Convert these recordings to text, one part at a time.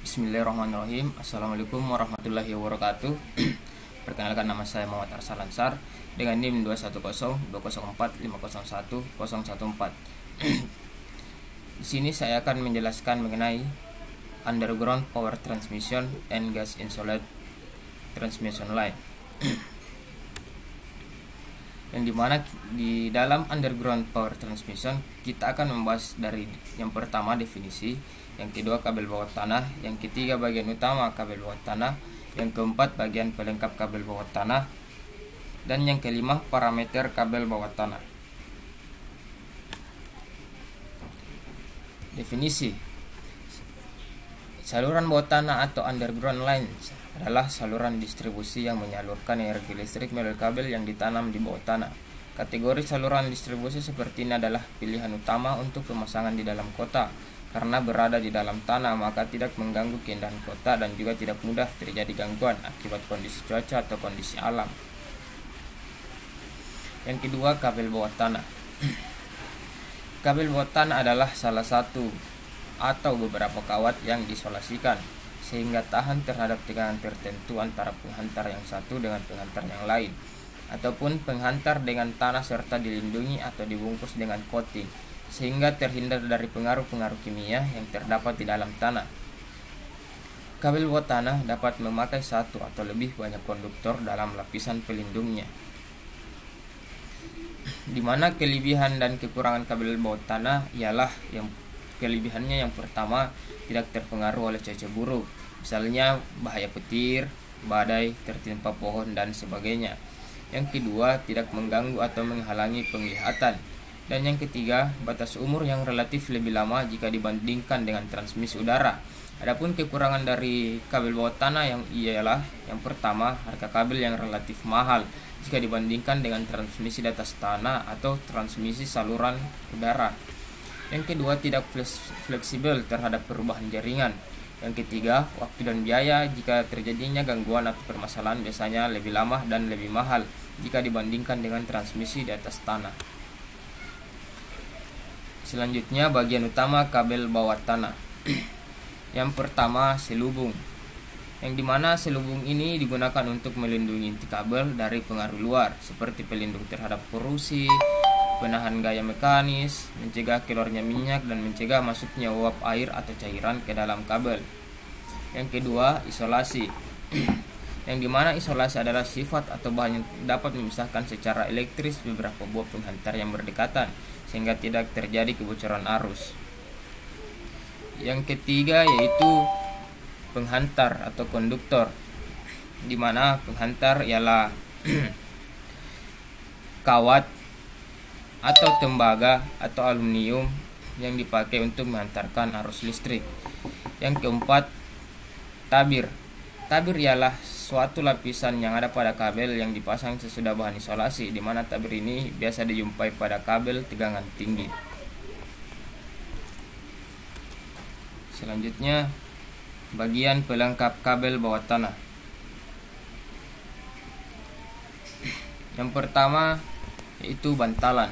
Bismillahirrahmanirrahim. Assalamualaikum warahmatullahi wabarakatuh. Perkenalkan, nama saya Muhammad Arsal Ansar dengan NIM 2102045011014. Di sini saya akan menjelaskan mengenai underground power transmission and gas insulated transmission line. Yang dimana di dalam underground power transmission kita akan membahas dari yang pertama definisi, yang kedua kabel bawah tanah, yang ketiga bagian utama kabel bawah tanah, yang keempat bagian pelengkap kabel bawah tanah, dan yang kelima parameter kabel bawah tanah. Definisi: saluran bawah tanah atau underground lines adalah saluran distribusi yang menyalurkan energi listrik melalui kabel yang ditanam di bawah tanah. Kategori saluran distribusi seperti ini adalah pilihan utama untuk pemasangan di dalam kota, karena berada di dalam tanah maka tidak mengganggu keindahan kota dan juga tidak mudah terjadi gangguan akibat kondisi cuaca atau kondisi alam. Yang kedua, kabel bawah tanah. Kabel bawah tanah adalah salah satu atau beberapa kawat yang diisolasikan sehingga tahan terhadap tekanan tertentu antara penghantar yang satu dengan penghantar yang lain, ataupun penghantar dengan tanah serta dilindungi atau dibungkus dengan coating sehingga terhindar dari pengaruh-pengaruh kimia yang terdapat di dalam tanah. Kabel bawah tanah dapat memakai satu atau lebih banyak konduktor dalam lapisan pelindungnya, di mana kelebihan dan kekurangan kabel bawah tanah ialah yang kelebihannya yang pertama, tidak terpengaruh oleh cuaca buruk, misalnya bahaya petir, badai, tertimpa pohon dan sebagainya. Yang kedua, tidak mengganggu atau menghalangi penglihatan. Dan yang ketiga, batas umur yang relatif lebih lama jika dibandingkan dengan transmisi udara. Adapun kekurangan dari kabel bawah tanah yang ialah yang pertama, harga kabel yang relatif mahal jika dibandingkan dengan transmisi di atas tanah atau transmisi saluran udara. Yang kedua, tidak fleksibel terhadap perubahan jaringan. Yang ketiga, waktu dan biaya jika terjadinya gangguan atau permasalahan biasanya lebih lama dan lebih mahal jika dibandingkan dengan transmisi di atas tanah. Selanjutnya, bagian utama kabel bawah tanah. Yang pertama, selubung, yang dimana selubung ini digunakan untuk melindungi inti kabel dari pengaruh luar seperti pelindung terhadap korosi, penahan gaya mekanis, mencegah keluarnya minyak, dan mencegah masuknya uap air atau cairan ke dalam kabel. Yang kedua, isolasi, yang dimana isolasi adalah sifat atau bahan yang dapat memisahkan secara elektris beberapa buah penghantar yang berdekatan sehingga tidak terjadi kebocoran arus. Yang ketiga yaitu penghantar atau konduktor, di mana penghantar ialah kawat atau tembaga atau aluminium yang dipakai untuk menghantarkan arus listrik. Yang keempat, tabir. Tabir ialah suatu lapisan yang ada pada kabel yang dipasang sesudah bahan isolasi, di mana tabir ini biasa dijumpai pada kabel tegangan tinggi. Selanjutnya, bagian pelengkap kabel bawah tanah. Yang pertama yaitu bantalan.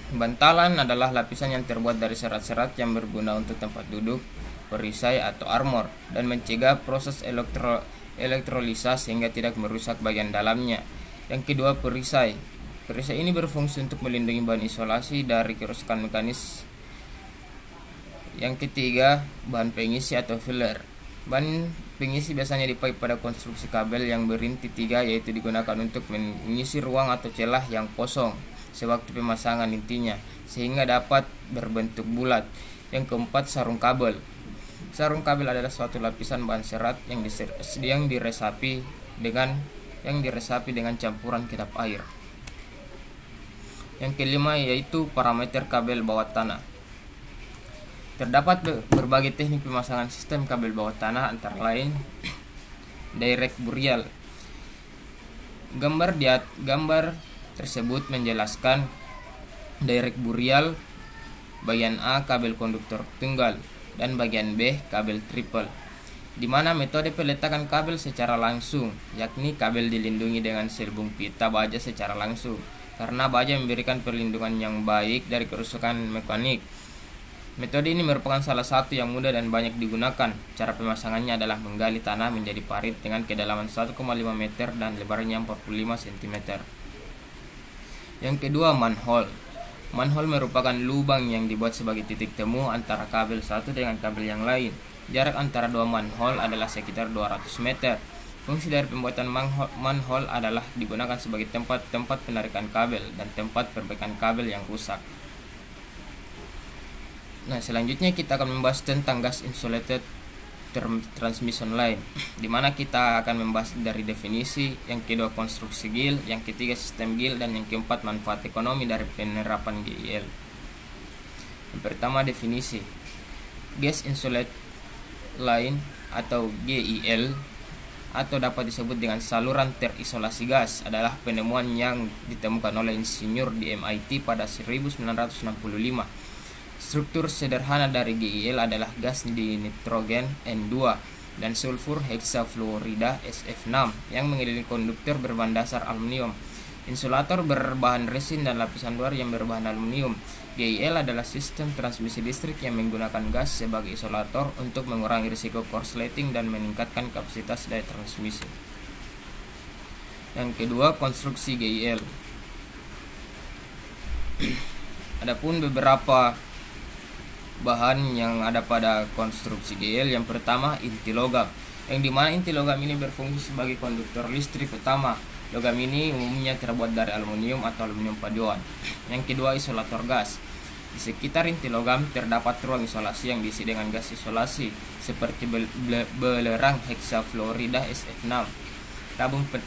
Bantalan adalah lapisan yang terbuat dari serat-serat yang berguna untuk tempat duduk, perisai atau armor, dan mencegah proses elektrolisa sehingga tidak merusak bagian dalamnya. Yang kedua, perisai. Perisai ini berfungsi untuk melindungi bahan isolasi dari kerusakan mekanis. Yang ketiga, bahan pengisi atau filler. Bahan pengisi biasanya dipakai pada konstruksi kabel yang berinti tiga, yaitu digunakan untuk mengisi ruang atau celah yang kosong sewaktu pemasangan intinya sehingga dapat berbentuk bulat. Yang keempat, sarung kabel. Sarung kabel adalah suatu lapisan bahan serat yang diresapi dengan campuran kitab air. Yang kelima yaitu parameter kabel bawah tanah. Terdapat berbagai teknik pemasangan sistem kabel bawah tanah, antara lain direct burial. Gambar tersebut menjelaskan direct burial. Bagian A, kabel konduktor tunggal, dan bagian B, kabel triple, di mana metode peletakan kabel secara langsung, yakni kabel dilindungi dengan selubung pita baja secara langsung, karena baja memberikan perlindungan yang baik dari kerusakan mekanik. Metode ini merupakan salah satu yang mudah dan banyak digunakan. Cara pemasangannya adalah menggali tanah menjadi parit dengan kedalaman 1,5 meter dan lebarnya 45 cm. Yang kedua, manhole. Manhole merupakan lubang yang dibuat sebagai titik temu antara kabel satu dengan kabel yang lain. Jarak antara dua manhole adalah sekitar 200 meter. Fungsi dari pembuatan manhole adalah digunakan sebagai tempat penarikan kabel dan tempat perbaikan kabel yang rusak. Nah, selanjutnya kita akan membahas tentang gas insulated transmission line, di mana kita akan membahas dari definisi, yang kedua konstruksi GIL, yang ketiga sistem GIL, dan yang keempat manfaat ekonomi dari penerapan GIL. Yang pertama, definisi. Gas insulated line atau GIL atau dapat disebut dengan saluran terisolasi gas adalah penemuan yang ditemukan oleh insinyur di MIT pada 1965. Struktur sederhana dari GIL adalah gas di nitrogen N2 dan sulfur heksafluorida SF6 yang mengelilingi konduktor berbahan dasar aluminium, insulator berbahan resin, dan lapisan luar yang berbahan aluminium. GIL adalah sistem transmisi listrik yang menggunakan gas sebagai isolator untuk mengurangi risiko korsleting dan meningkatkan kapasitas daya transmisi. Yang kedua, konstruksi GIL. Adapun beberapa bahan yang ada pada konstruksi GIL, yang pertama inti logam, yang dimana inti logam ini berfungsi sebagai konduktor listrik utama. Logam ini umumnya terbuat dari aluminium atau aluminium paduan. Yang kedua, isolator gas. Di sekitar inti logam terdapat ruang isolasi yang diisi dengan gas isolasi seperti belerang heksafluorida SF6.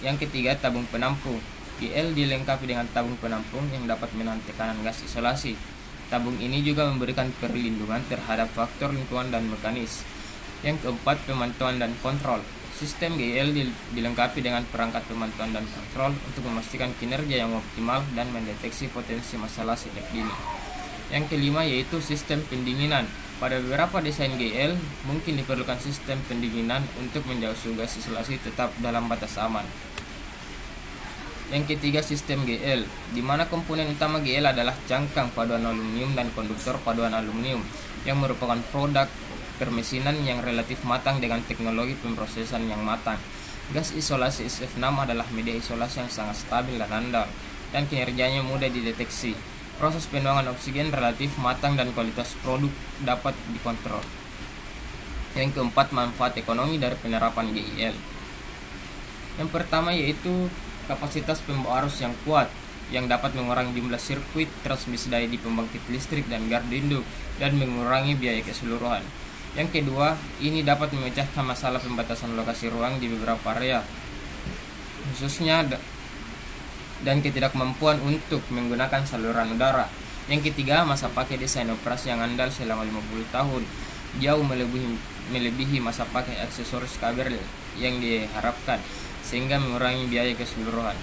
Yang ketiga, tabung penampung. GIL dilengkapi dengan tabung penampung yang dapat menahan tekanan gas isolasi. Tabung ini juga memberikan perlindungan terhadap faktor lingkungan dan mekanis. Yang keempat, pemantauan dan kontrol. Sistem GIL dilengkapi dengan perangkat pemantauan dan kontrol untuk memastikan kinerja yang optimal dan mendeteksi potensi masalah sejak dini. Yang kelima, yaitu sistem pendinginan. Pada beberapa desain GIL mungkin diperlukan sistem pendinginan untuk menjauh suhu gas isolasi tetap dalam batas aman. Yang ketiga, sistem GIL, di mana komponen utama GIL adalah cangkang paduan aluminium dan konduktor paduan aluminium yang merupakan produk permesinan yang relatif matang dengan teknologi pemrosesan yang matang. Gas isolasi SF6 adalah media isolasi yang sangat stabil dan andal, dan kinerjanya mudah dideteksi. Proses penuangan oksigen relatif matang dan kualitas produk dapat dikontrol. Yang keempat, manfaat ekonomi dari penerapan GIL. Yang pertama yaitu kapasitas pembawa arus yang kuat yang dapat mengurangi jumlah sirkuit transmisi daya di pembangkit listrik dan gardu induk dan mengurangi biaya keseluruhan. Yang kedua, ini dapat memecahkan masalah pembatasan lokasi ruang di beberapa area, khususnya dan ketidakmampuan untuk menggunakan saluran udara. Yang ketiga, masa pakai desain operasi yang andal selama 50 tahun, jauh melebihi masa pakai aksesoris kabel yang diharapkan, sehingga mengurangi biaya keseluruhan.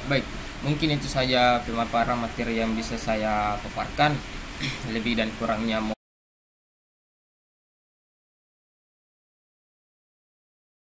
Baik, mungkin itu saja pemaparan materi yang bisa saya paparkan. Lebih dan kurangnya